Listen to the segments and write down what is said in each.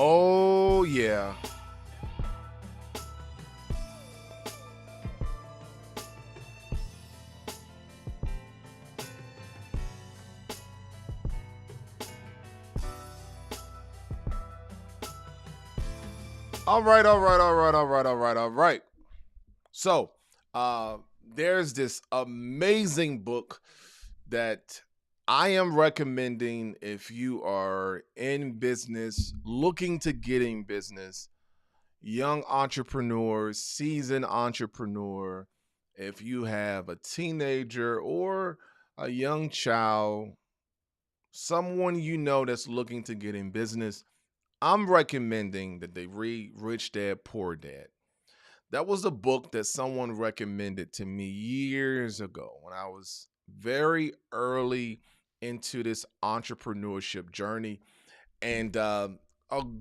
Oh, yeah. All right, all right, all right, all right, all right, all right. So, uh, there's this amazing book that I am recommending if you are in business, looking to get in business, young entrepreneur, seasoned entrepreneur, if you have a teenager or a young child, someone you know that's looking to get in business, I'm recommending that they read Rich Dad Poor Dad. That was a book that someone recommended to me years ago when I was very early into this entrepreneurship journey. And a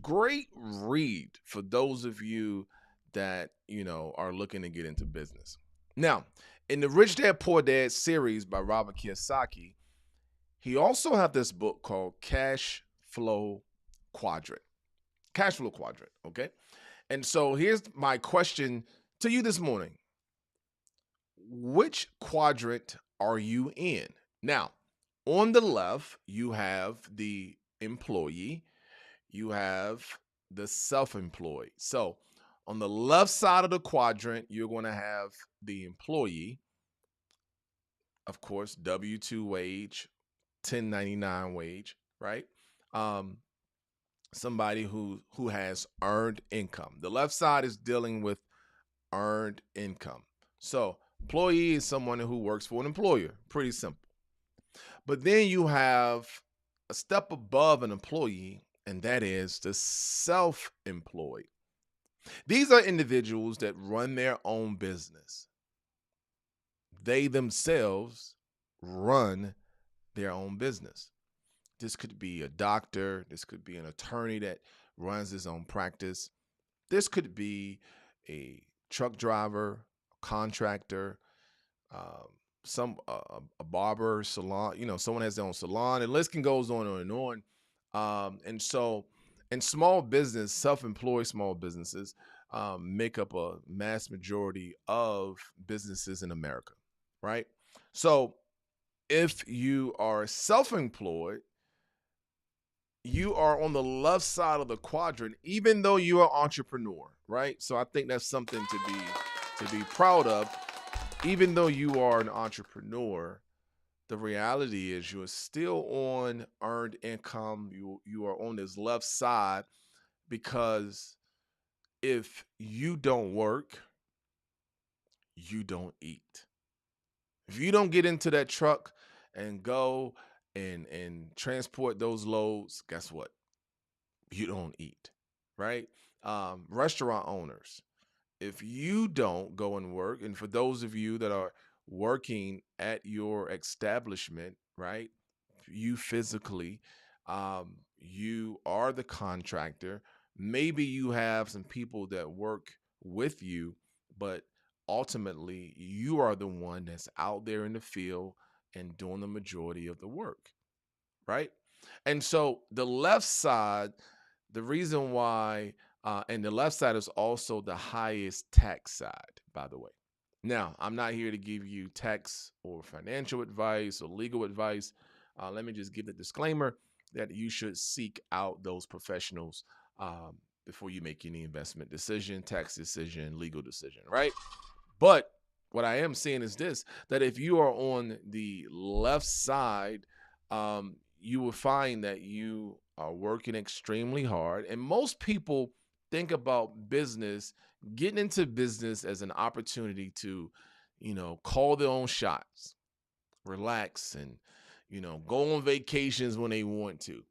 great read for those of you that, are looking to get into business. Now, in the Rich Dad Poor Dad series by Robert Kiyosaki, he also have this book called Flow Quadrant. Cash Flow Quadrant, okay? And so here's my question to you this morning. Which quadrant are you in? Now, on the left, you have the employee, you have the self employed. So, on the left side of the quadrant, you're going to have the employee, of course, W 2 wage, 1099 wage, right? Um, Somebody who has earned income. The left side is dealing with earned income. So, employee is someone who works for an employer. Pretty simple. But then you have a step above an employee, and that is the self employed. These are individuals that run their own business. They themselves run their own business. This could be a doctor, this could be an attorney that runs his own practice. This could be a truck driver, a contractor, um, a barber salon. Someone has their own salon. The list can goes on and on. And so, in small business, self-employed small businesses make up a mass majority of businesses in America, right? So, if you are self-employed, you are on the left side of the quadrant, even though you're an entrepreneur, right? So I think that's something to be proud of. Even though you are an entrepreneur, the reality is you're still on earned income. You are on this left side because if you don't work, you don't eat. If you don't get into that truck and go and transport those loads, guess what? You don't eat, right? Restaurant owners, if you don't go and work, and for those of you that are working at your establishment, right, you physically, you are the contractor. Maybe you have some people that work with you, but ultimately you are the one that's out there in the field and doing the majority of the work, right? And so the left side, the reason why, and the left side is also the highest tax side, by the way. Now, I'm not here to give you tax or financial advice or legal advice. Let me just give the disclaimer that you should seek out those professionals before you make any investment decision, tax decision, legal decision, right? But what I am saying is this, that if you are on the left side, you will find that you are working extremely hard. And most people think about business, getting into business as an opportunity to, call their own shots, relax, and, go on vacations when they want to.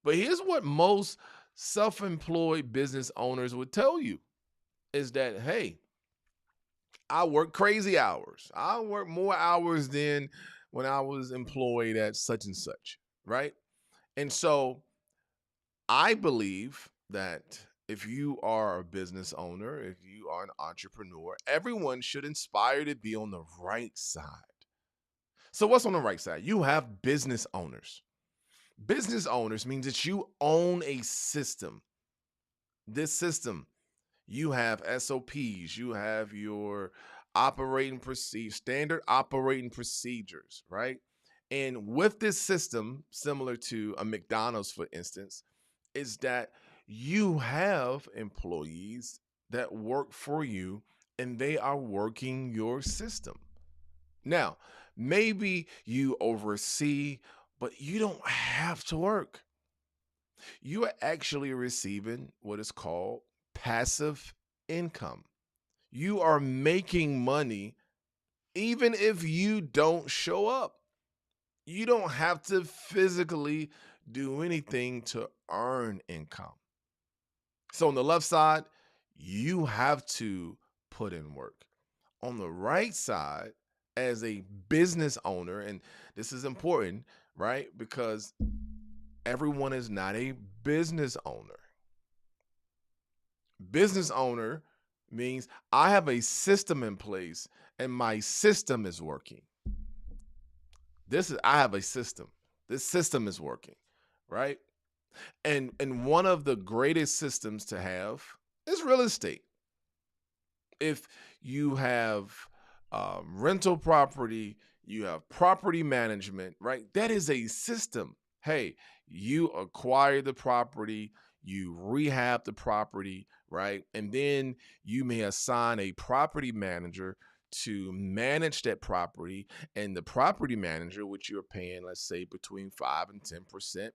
But here's what most self employed business owners would tell you is that, hey, I work crazy hours. I work more hours than when I was employed at such and such, right? And so I believe that if you are a business owner, if you are an entrepreneur, everyone should aspire to be on the right side. So, what's on the right side? You have business owners. Business owners means that you own a system. This system, you have SOPs, you have your operating procedure, standard operating procedures, right? And with this system, similar to a McDonald's, for instance, is that you have employees that work for you and they are working your system. Now, maybe you oversee, but you don't have to work. You are actually receiving what is called passive income. You are making money even if you don't show up. You don't have to physically do anything to earn income. So on the left side, you have to put in work. On the right side, as a business owner, and this is important, right? Because everyone is not a business owner. Business owner means I have a system in place and my system is working. I have a system. This system is working, right? And one of the greatest systems to have is real estate. If you have rental property, you have property management, right? That is a system. Hey, you acquire the property, you rehab the property, right? And then you may assign a property manager to manage that property. And the property manager, which you're paying, let's say between 5 and 10%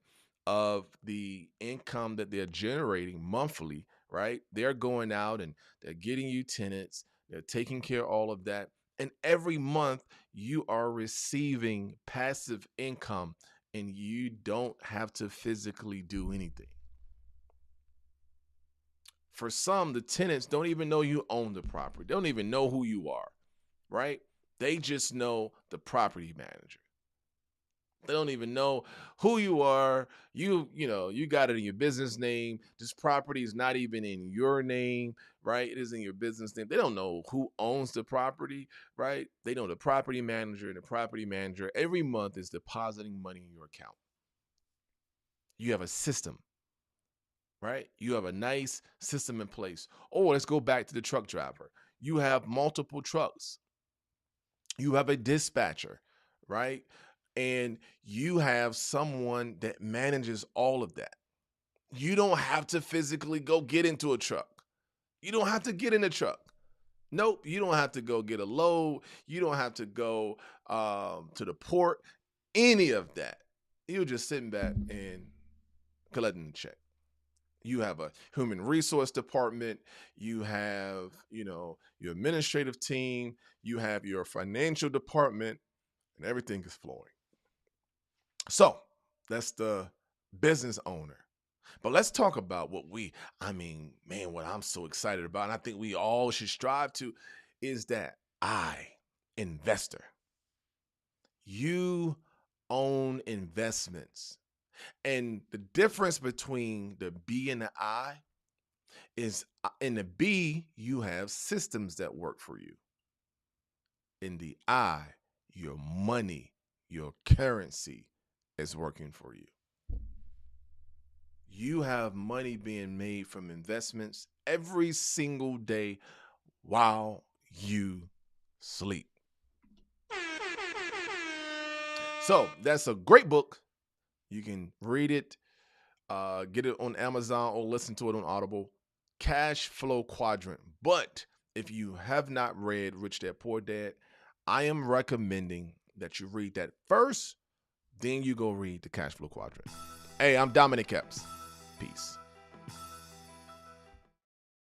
of the income that they're generating monthly, right? They're going out and they're getting you tenants, they're taking care of all of that. And every month you are receiving passive income and you don't have to physically do anything. For some, the tenants don't even know you own the property. They don't even know who you are, right? They just know the property manager. They don't even know who you are. You got it in your business name. This property is not even in your name, right? It is in your business name. They don't know who owns the property, right? They know the property manager, and the property manager every month is depositing money in your account. You have a system, right? You have a nice system in place. Oh, let's go back to the truck driver. You have multiple trucks. You have a dispatcher, right? And you have someone that manages all of that. You don't have to physically go get into a truck. You don't have to get in a truck. Nope, you don't have to go get a load. You don't have to go to the port, any of that. You're just sitting back and collecting the check. You have a human resource department. You have, your administrative team. You have your financial department, and everything is flowing. So that's the business owner. But let's talk about what I'm so excited about, and I think we all should strive to, is that investor. You own investments. And the difference between the B and the I is in the B, you have systems that work for you. In the I, your money, your currency is working for you. You have money being made from investments every single day while you sleep. So that's a great book. You can read it, get it on Amazon or listen to it on Audible. Cash Flow Quadrant. But if you have not read Rich Dad Poor Dad, I am recommending that you read that first, then you go read the Cash Flow Quadrant. Hey, I'm Dominic Epps. Peace.